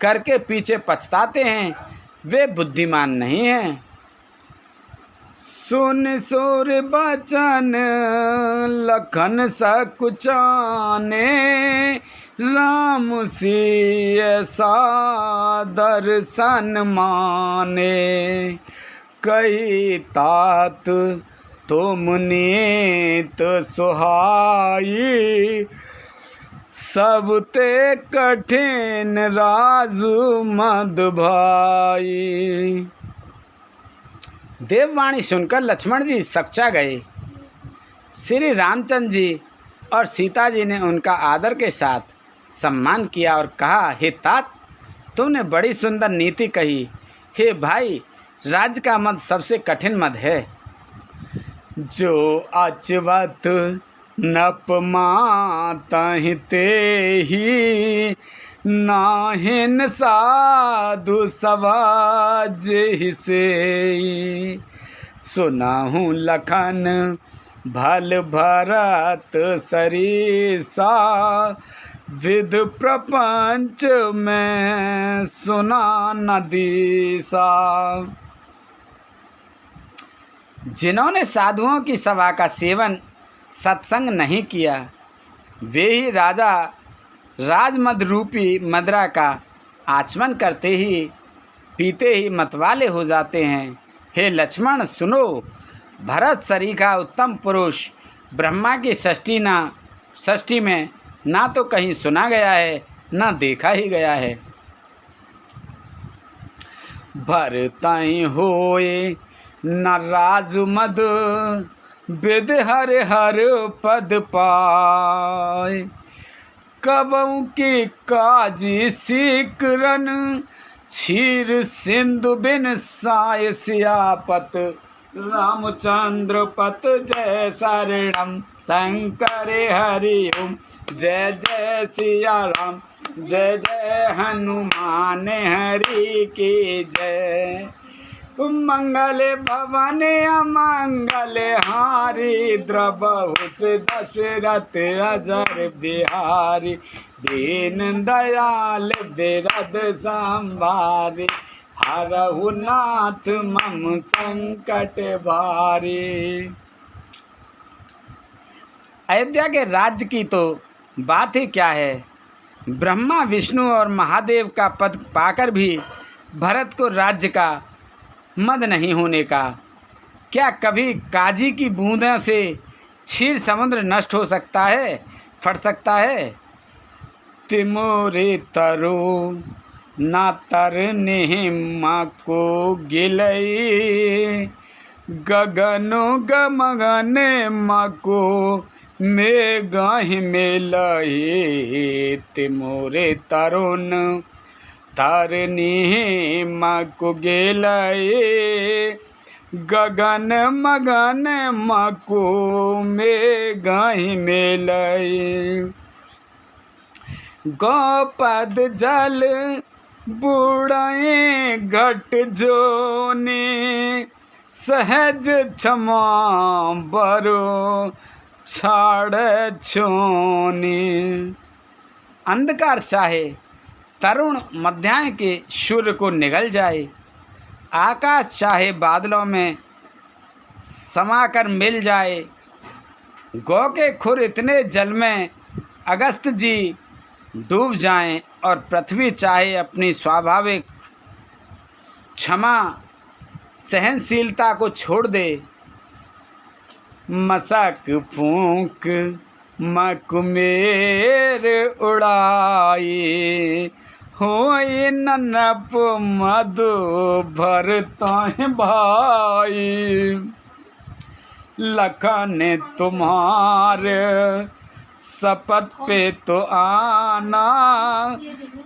Speaker 1: करके पीछे पछताते हैं वे बुद्धिमान नहीं हैं। सुन सुर बचन लखन सकुचाने राम सिय दर्शन माने। कही तात तुम नीत सुहाई सब ते कठिन राजू मद भाई। देववाणी सुनकर लक्ष्मण जी सकचा गए। श्री रामचंद्र जी और सीता जी ने उनका आदर के साथ सम्मान किया और कहा, हे तात, तुमने बड़ी सुंदर नीति कही। हे भाई, राज्य का मद सबसे कठिन मद है। जो अचवत नपमातहि तेहि नाहिन साधु सवाज हिसे। सुनाहु लखन भल भरत सरीसा विध प्रपंच में सुना न दीसा। जिन्होंने साधुओं की सभा का सेवन सत्संग नहीं किया वे ही राजा राजमद रूपी मदरा का आचमन करते ही पीते ही मतवाले हो जाते हैं। हे लक्ष्मण, सुनो, भरत सरीखा उत्तम पुरुष ब्रह्मा की षष्ठी में ना तो कहीं सुना गया है ना देखा ही गया है। भरतहि होए न राजु मद विद हर हर पद पाए। कबहु की काजी सीकरन क्षीर सिंधु बिन साय सियापत। रामचंद्र पत जय शरणम शंकर हरि ओम। जय जय सिया राम जय जय हनुमान हरि की जय। मंगल भवन अमंगल हारी द्रबहुस दशरथ अजर बिहारी। दीन दयाल बिरद संभारी हरहु नाथ मम संकट भारी। अयोध्या के राज्य की तो बात ही क्या है। ब्रह्मा विष्णु और महादेव का पद पाकर भी भरत को राज्य का मद नहीं होने का। क्या कभी काजी की बूंदों से क्षीर समुद्र नष्ट हो सकता है, फट सकता है। तिमोरे तरो ना तरने माँ को गिलई। गगनो गमगन माँ को मेघहि मेलई। तिमोरे तरुण तरनी माँ को गेलई। गगन मगन माँ को मेघहि मेलई। गोपद जल बुढ़ाए घट जोनी। सहज क्षमा बरो छाड़ छोनी। अंधकार चाहे तरुण मध्याह्न के सूर्य को निगल जाए। आकाश चाहे बादलों में समाकर मिल जाए। गौ के खुर इतने जल में अगस्त जी डूब जाएं और पृथ्वी चाहे अपनी स्वाभाविक क्षमा सहनशीलता को छोड़ दे। मशक फूंक मकुमेर उड़ाई। होई ननप मधु भरतहि भाई। लखन तुम्हारे शपथ पे तो आना।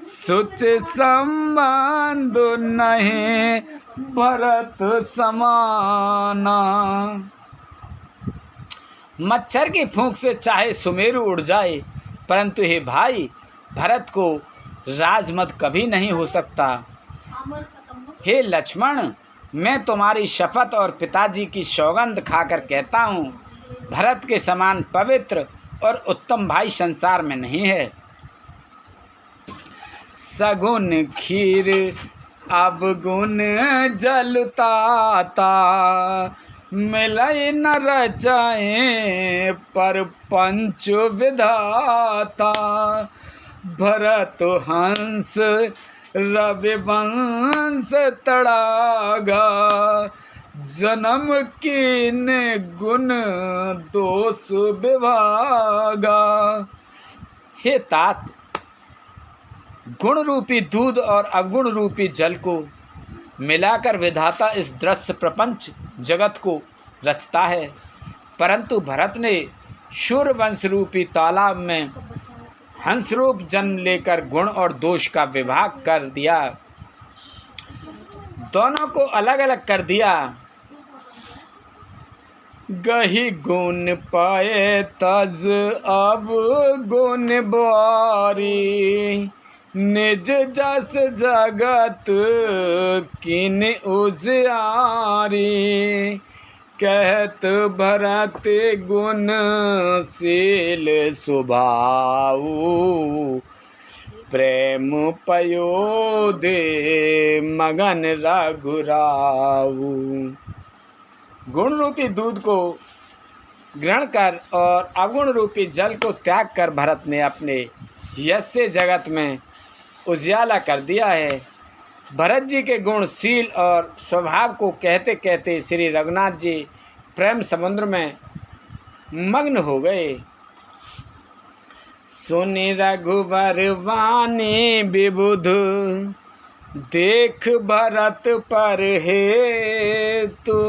Speaker 1: सुच संबंध नहीं भरत समाना। मच्छर की फूंक से चाहे सुमेरु उड़ जाए, परंतु हे भाई भरत को राजमद कभी नहीं हो सकता। हे लक्ष्मण, मैं तुम्हारी शपथ और पिताजी की सौगंध खाकर कहता हूँ, भरत के समान पवित्र और उत्तम भाई संसार में नहीं है। सगुन खीर अवगुण जलताता। मिलई न रचाए पर पंच विधाता। भरत हंस रविवंश तड़ागा। जन्म कीन गुण दोष विभागा। हे तात, गुण रूपी दूध और अवगुण रूपी जल को मिलाकर विधाता इस दृश्य प्रपंच जगत को रचता है, परंतु भरत ने शूरवंश रूपी तालाब में हंसरूप जन्म लेकर गुण और दोष का विभाग कर दिया। दोनों को अलग अलग कर दिया। गही गुण पाए तज अब गुण बारी। निज जस जगत किन उजियारी। कहत भरत गुण शील स्वभाव। प्रेम पयोधे मगन रघुराऊ। गुण रूपी दूध को ग्रहण कर और अवगुण रूपी जल को त्याग कर भरत ने अपने यश से जगत में उजियाला कर दिया है। भरत जी के गुणशील और स्वभाव को कहते कहते श्री रघुनाथ जी प्रेम समुद्र में मग्न हो गए। सुनि रघुवर वाणी विबुध, देख भरत पर हेतु,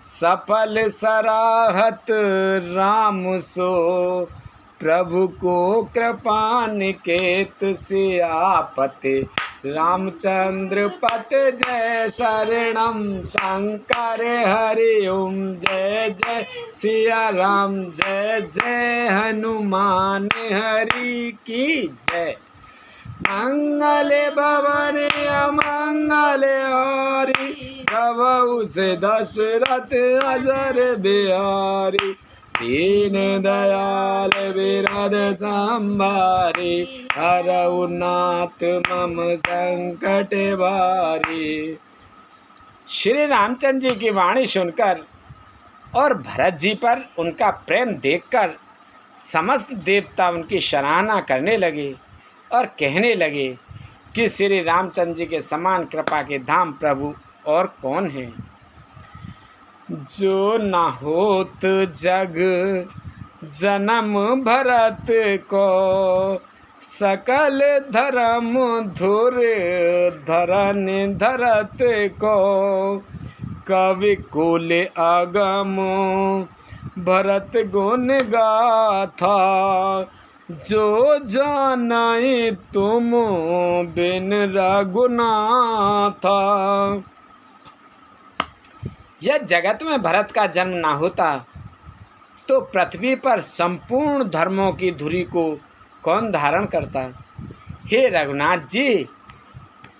Speaker 1: सफल सराहत राम सो, प्रभु को कृपा निकेत, सियापति रामचंद्र पत जय, शरणम शंकर हरि ओम, जय जय सिया राम, जय जय हनुमान हरि की जय। मंगल भवन अमंगल हारी, प्रभु से दशरथ अजर बिहारी, दीन दयाल विरद संभारी, हरऊ नाथ मम संकट भारी। श्री रामचंद्र जी की वाणी सुनकर और भरत जी पर उनका प्रेम देखकर समस्त देवता उनकी सराहना करने लगे और कहने लगे कि श्री रामचंद्र जी के समान कृपा के धाम प्रभु और कौन है। जो न होत जग जन्म भरत को, सकल धर्म धुर धरन धरत को, कवि कुल आगम भरत गुण गाथा, जो जानाई तुम बिन रघुनाथा। यह जगत में भरत का जन्म ना होता तो पृथ्वी पर संपूर्ण धर्मों की धुरी को कौन धारण करता। हे रघुनाथ जी,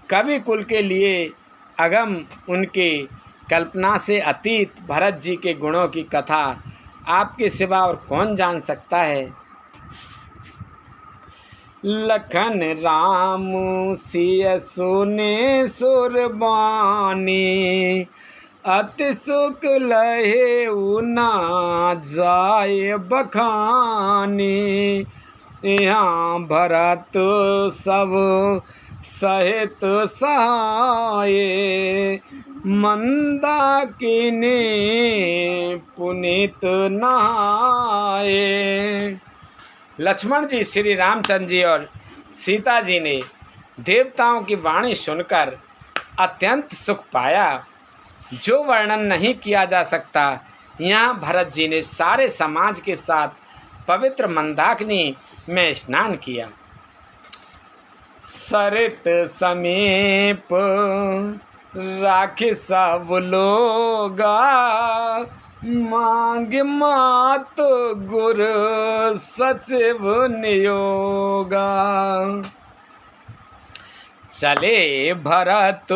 Speaker 1: कवि कुल के लिए अगम उनके कल्पना से अतीत भरत जी के गुणों की कथा आपके सिवा और कौन जान सकता है। लखन राम सिय सुने सुरबानी, अति सुख लहे उना जाय बखानी, यहाँ भरत सब सहित सहाय, मंदाकिनी पुनीत नहाए। लक्ष्मण जी, श्री रामचंद्र जी और सीता जी ने देवताओं की वाणी सुनकर अत्यंत सुख पाया, जो वर्णन नहीं किया जा सकता। यहाँ भरत जी ने सारे समाज के साथ पवित्र मंदाकिनी में स्नान किया। सरित समीप राखी सब लोगा, मांग मात गुर सचिव नियोगा, चले भरत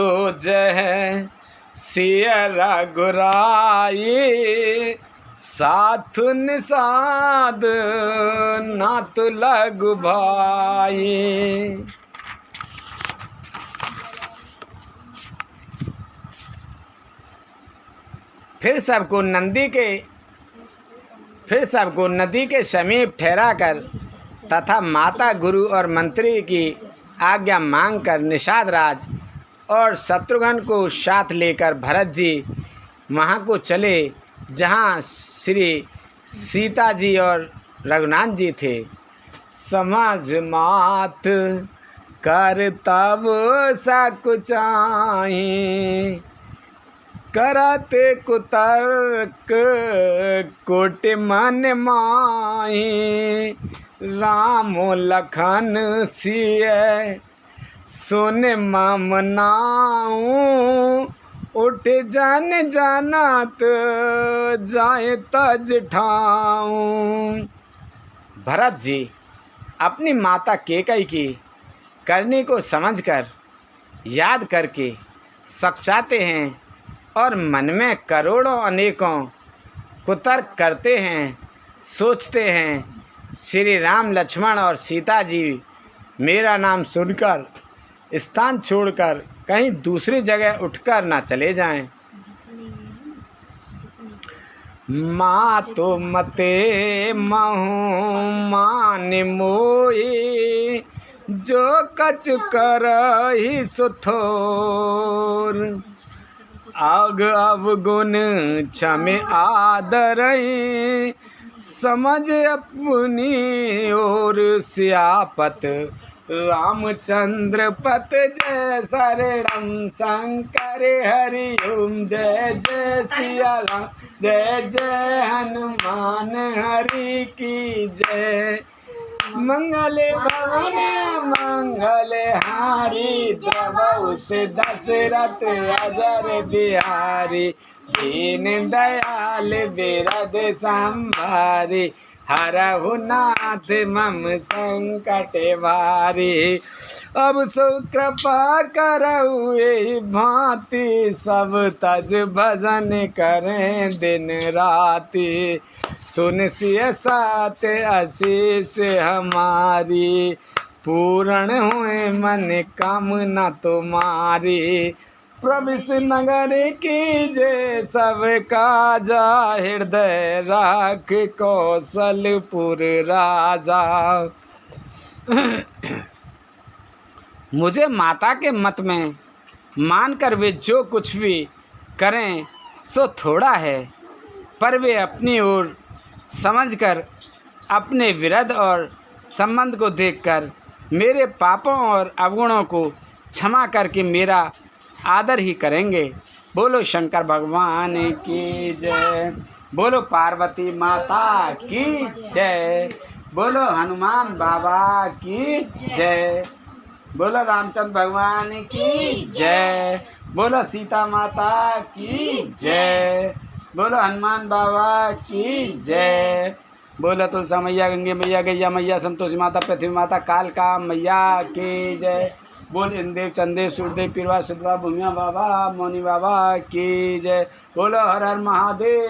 Speaker 1: जय सिय रघुराई, साथ निषाद नाथ लघु भाई। फिर सबको नदी के समीप ठहरा कर तथा माता गुरु और मंत्री की आज्ञा मांगकर निषाद राज और शत्रुघ्न को साथ लेकर भरत जी वहाँ को चले जहाँ श्री सीता जी और रघुनाथ जी थे। समझ मात कर तब सकुचाई, करते कुतर्क कोटि मन माही, राम लखन सिय सुन मम नाऊ, उठ जन जानत जाए तज ठाऊं। भरत जी अपनी माता केकई की करनी को समझकर याद करके सकचाते हैं और मन में करोड़ों अनेकों कुतर्क करते हैं, सोचते हैं श्री राम लक्ष्मण और सीता जी मेरा नाम सुनकर स्थान छोड़कर कहीं दूसरी जगह उठकर ना चले जाएं। माँ तो मते महु मान मोही, जो कछ करहि सुथोर, आग अवगुण क्षमे आदरई, समझ अपनी ओर सियापत, रामचंद्र पत जय शरणम शंकर हरि ओम, जय जय सिया राम, जय जय हनुमान हरि की जय। मंगल भवन मंगल हारी, द्रवहु से दशरथ अजर बिहारी, दीन दयाल बिरद संभारी, हरहु नाथ मम संकट भारी। अब सो कृपा करऊ एहि भांति, सब तज भजन करें दिन राति, सुन सिय सात आशीष हमारी, पूर्ण हुए मन कामना तुम्हारी। प्रविश नगर की जय सब काजा, हृदय राख कौशलपुर राजा। मुझे माता के मत में मानकर वे जो कुछ भी करें सो थोड़ा है, पर वे अपनी ओर समझकर अपने विरध और संबंध को देखकर मेरे पापों और अवगुणों को क्षमा करके मेरा आदर ही करेंगे। बोलो शंकर भगवान की जय, बोलो पार्वती माता की जय, बोलो हनुमान बाबा की जय, बोलो रामचंद्र भगवान की जय, बोलो सीता माता की जय, बोलो हनुमान बाबा की जय, बोलो तुलसा मैया, गंगे मैया, गैया मैया, संतोषी माता, पृथ्वी माता, कालका मैया की जय। बोल इंदेव चंदेव सूर्यदेव पीरवा सुधवा भूमिया बाबा मौनी बाबा की जय। बोलो हर हर महादेव।